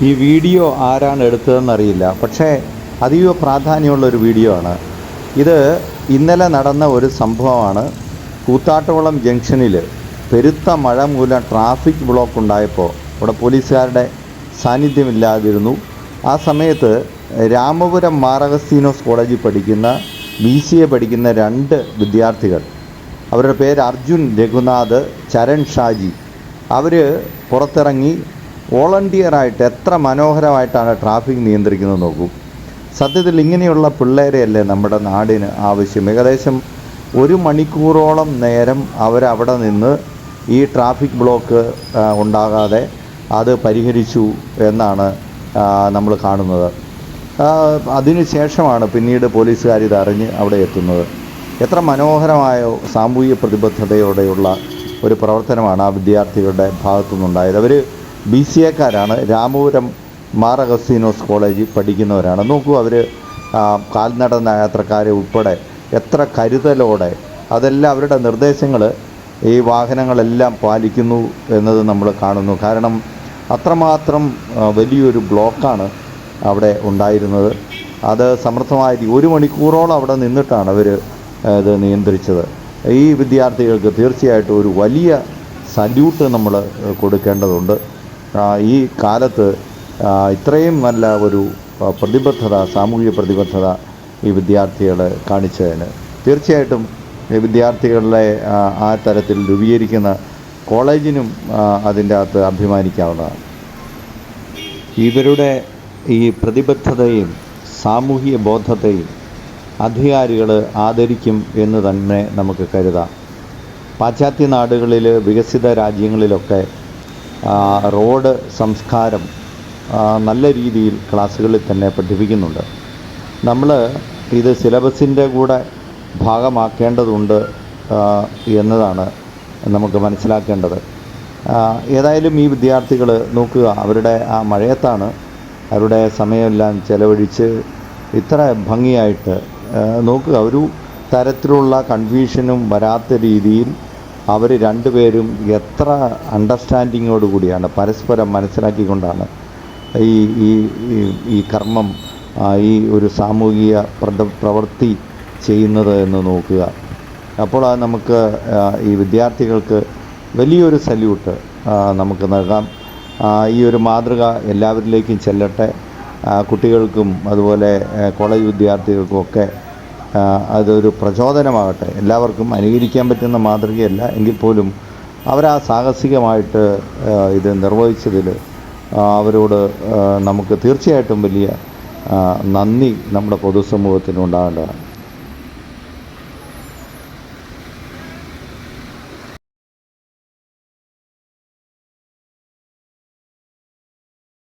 ഈ വീഡിയോ ആരാണ് എടുത്തതെന്നറിയില്ല, പക്ഷേ അതീവ പ്രാധാന്യമുള്ളൊരു വീഡിയോ ആണ് ഇത്. ഇന്നലെ നടന്ന ഒരു സംഭവമാണ്. കൂത്താട്ടുകുളം ജംഗ്ഷനിൽ പെരുത്ത മഴ മൂലം ട്രാഫിക് ബ്ലോക്ക് ഉണ്ടായപ്പോൾ ഇവിടെ പോലീസുകാരുടെ സാന്നിധ്യമില്ലാതിരുന്നു. ആ സമയത്ത് രാമപുരം മാർ അഗസ്തീനോസ് കോളേജിൽ പഠിക്കുന്ന BCA പഠിക്കുന്ന 2 വിദ്യാർത്ഥികൾ, അവരുടെ പേര് അർജുൻ രഘുനാഥ്, ചരൺ ഷാജി, അവർ പുറത്തിറങ്ങി വോളണ്ടിയറായിട്ട് എത്ര മനോഹരമായിട്ടാണ് ട്രാഫിക് നിയന്ത്രിക്കുന്നത് നോക്കൂ. സത്യത്തിൽ ഇങ്ങനെയുള്ള പിള്ളേരെയല്ലേ നമ്മുടെ നാടിന് ആവശ്യം. ഏകദേശം 1 മണിക്കൂറോളം നേരം അവരവിടെ നിന്ന് ഈ ട്രാഫിക് ബ്ലോക്ക് ഉണ്ടാകാതെ അത് പരിഹരിച്ചു എന്നാണ് നമ്മൾ കാണുന്നത്. അതിനുശേഷമാണ് പിന്നീട് പോലീസുകാർ ഇതറിഞ്ഞ് അവിടെ എത്തുന്നത്. എത്ര മനോഹരമായ സാമൂഹിക പ്രതിബദ്ധതയോടെയുള്ള ഒരു പ്രവർത്തനമാണ് ആ വിദ്യാർത്ഥികളുടെ ഭാഗത്തു നിന്നുണ്ടായത്. അവർ BCAക്കാരാണ്, രാമപുരം മാർ അഗസ്തീനോസ് കോളേജിൽ പഠിക്കുന്നവരാണ്. നോക്കൂ, അവർ കാൽനട യാത്രക്കാരെ ഉൾപ്പെടെ എത്ര കരുതലോടെ, അതെല്ലാം അവരുടെ നിർദ്ദേശങ്ങൾ ഈ വാഹനങ്ങളെല്ലാം പാലിക്കുന്നു എന്നത് നമ്മൾ കാണുന്നു. കാരണം അത്രമാത്രം വലിയൊരു ബ്ലോക്കാണ് അവിടെ ഉണ്ടായിരുന്നത്. അത് സമർത്ഥമായി 1 മണിക്കൂറോളം അവിടെ നിന്നിട്ടാണ് അവർ ഇത് നിയന്ത്രിച്ചത്. ഈ വിദ്യാർത്ഥികൾക്ക് തീർച്ചയായിട്ടും ഒരു വലിയ സല്യൂട്ട് നമ്മൾ കൊടുക്കേണ്ടതുണ്ട്. ഈ കാലത്ത് ഇത്രയും നല്ല ഒരു പ്രതിബദ്ധത, സാമൂഹിക പ്രതിബദ്ധത ഈ വിദ്യാർത്ഥികൾ കാണിച്ചതിന് തീർച്ചയായിട്ടും ഈ വിദ്യാർത്ഥികളെ ആ തരത്തിൽ രൂപീകരിക്കുന്ന കോളേജിനും അതിൻ്റെ അകത്ത് അഭിമാനിക്കാവുന്നതാണ്. ഇവരുടെ ഈ പ്രതിബദ്ധതയും സാമൂഹിക ബോധത്തെയും അധികാരികൾ ആദരിക്കും എന്ന് തന്നെ നമുക്ക് കരുതാം. പാശ്ചാത്യ നാടുകളിൽ, വികസിത രാജ്യങ്ങളിലൊക്കെ റോഡ് സംസ്കാരം നല്ല രീതിയിൽ ക്ലാസ്സുകളിൽ തന്നെ പഠിപ്പിക്കുന്നുണ്ട്. നമ്മൾ ഇത് സിലബസിൻ്റെ കൂടെ ഭാഗമാക്കേണ്ടതുണ്ട് എന്നതാണ് നമുക്ക് മനസ്സിലാക്കേണ്ടത്. ഏതായാലും ഈ വിദ്യാർത്ഥികൾ നോക്കുക, അവരുടെ ആ മഴയത്താണ് അവരുടെ സമയമെല്ലാം ചെലവഴിച്ച് ഇത്ര ഭംഗിയായിട്ട് നോക്കുക. ഒരു തരത്തിലുള്ള കൺഫ്യൂഷനും വരാത്ത രീതിയിൽ അവർ 2 പേരും എത്ര അണ്ടർസ്റ്റാൻഡിങ്ങോട് കൂടിയാണ്, പരസ്പരം മനസ്സിലാക്കിക്കൊണ്ടാണ് ഈ ഈ ഈ കർമ്മം, ഈ ഒരു സാമൂഹിക പ്രവൃത്തി ചെയ്യുന്നത് എന്ന് നോക്കുക. അപ്പോൾ അത് നമുക്ക് ഈ വിദ്യാർത്ഥികൾക്ക് വലിയൊരു സല്യൂട്ട് നമുക്ക് നൽകാം. ഈ ഒരു മാതൃക എല്ലാവരിലേക്കും ചെല്ലട്ടെ. കുട്ടികൾക്കും അതുപോലെ കോളേജ് വിദ്യാർത്ഥികൾക്കും ഒക്കെ അതൊരു പ്രചോദനമാകട്ടെ. എല്ലാവർക്കും അനുകരിക്കാൻ പറ്റുന്ന മാതൃകയല്ല എങ്കിൽ പോലും അവരാ സാഹസികമായിട്ട് ഇത് നിർവഹിച്ചതിൽ അവരോട് നമുക്ക് തീർച്ചയായിട്ടും വലിയ നന്ദി നമ്മുടെ പൊതുസമൂഹത്തിനുണ്ടാകേണ്ടതാണ്.